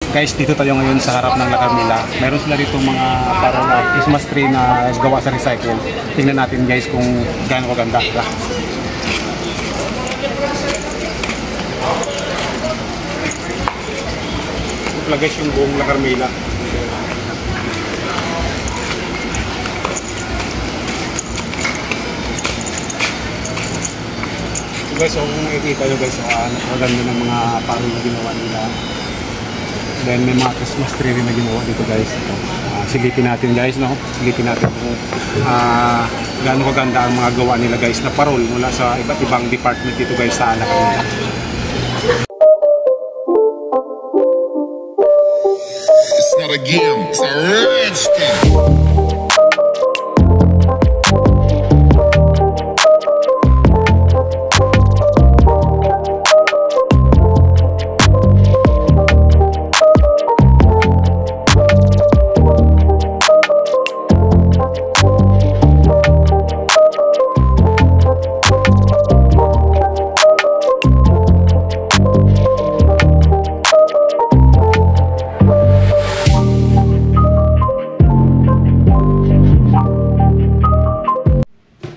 Guys, dito tayo ngayon sa harap ng La Carmela. Meron sila dito mga parang Christmas tree na gawa sa recycle. Tingnan natin guys kung gaano kaganda. Ito pala guys yung buong La Carmela. So guys, kung nakikita nyo guys, napakaganda ng mga parang na ginawa nila. Then may mga Christmas tree rin na ginawa dito guys. Ito. Silipin natin guys, no? Silipin natin kung gaano kaganda ang mga gawa nila guys na parol mula sa iba't ibang department dito guys sa La Carmela. It's not a game, it's a rich thing.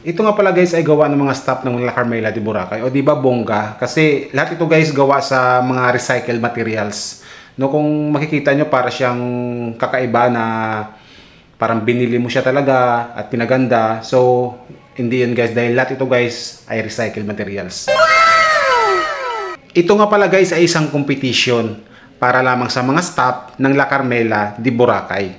Ito nga pala guys ay gawa ng mga staff ng La Carmela de Boracay. O di ba bongga? Kasi lahat ito guys gawa sa mga recycled materials. No, kung makikita nyo para siyang kakaiba na parang binili mo siya talaga at pinaganda. So hindi yan guys dahil lahat ito guys ay recycled materials. Ito nga pala guys ay isang competition para lamang sa mga staff ng La Carmela de Boracay.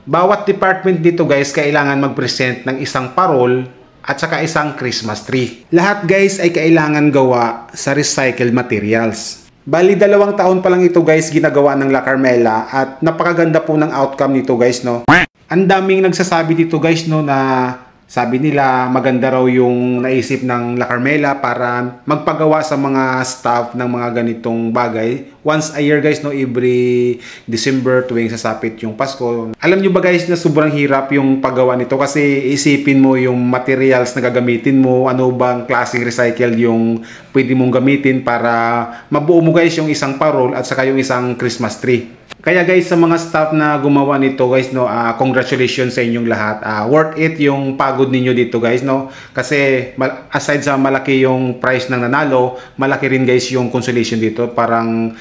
Bawat department dito guys kailangan mag-present ng isang parol at saka isang Christmas tree. Lahat guys ay kailangan gawa sa recycled materials. Bali 2 taon pa lang ito guys ginagawa ng La Carmela at napakaganda po ng outcome nito guys, no. Ang daming nagsasabi dito guys, no, na sabi nila maganda raw yung naisip ng La Carmela para magpagawa sa mga staff ng mga ganitong bagay. Once a year guys, no, every December tuwing sasapit yung Pasko. Alam nyo ba guys na sobrang hirap yung paggawa nito kasi isipin mo yung materials na gagamitin mo, ano bang klaseng recycle yung pwede mong gamitin para mabuo mo guys yung isang parol at saka yung isang Christmas tree. Kaya guys, sa mga staff na gumawa nito guys, no, congratulations sa inyong lahat. Worth it yung pagod ninyo dito guys, no. Kasi aside sa malaki yung price ng nanalo, malaki rin guys yung consolation dito. Parang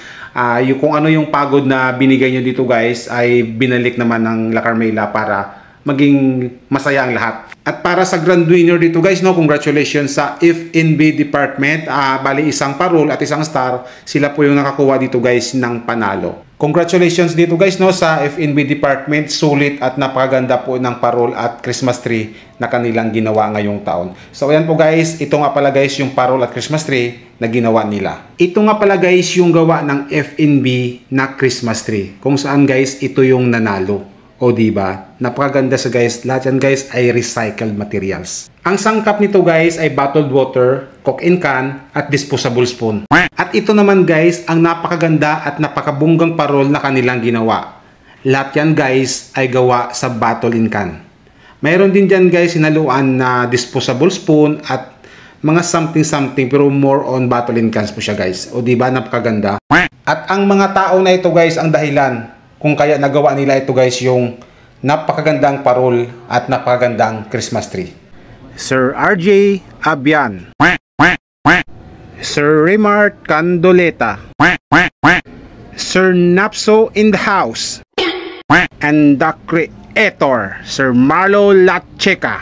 yung kung ano yung pagod na binigay nyo dito guys ay binalik naman ng La Carmela para maging masaya ang lahat. At para sa grand winner dito guys, no, congratulations sa F&B department. Bali isang parol at isang star, sila po yung nakakuha dito guys ng panalo. Congratulations dito guys, no, sa F&B department. Sulit at napakaganda po ng parol at Christmas tree na kanilang ginawa ngayong taon. So ayan po guys, ito nga pala guys yung parol at Christmas tree na ginawa nila. Ito nga pala guys yung gawa ng F&B na Christmas tree kung saan guys ito yung nanalo. O diba? Napakaganda sa guys. Lahat yan guys ay recycled materials. Ang sangkap nito guys ay bottled water, Coke in can, at disposable spoon. At ito naman guys ang napakaganda at napakabunggang parol na kanilang ginawa. Lahat yan guys ay gawa sa bottle in can. Mayroon din dyan guys sinaluan na disposable spoon at mga something pero more on bottle in cans po siya guys. O diba? Napakaganda. At ang mga tao na ito guys ang dahilan kung kaya nagawa nila ito guys yung napakagandang parol at napakagandang Christmas tree. Sir RJ Abian, Sir Remart Candoleta, Sir Napso in the house, and the creator, Sir Marlo Lacheca.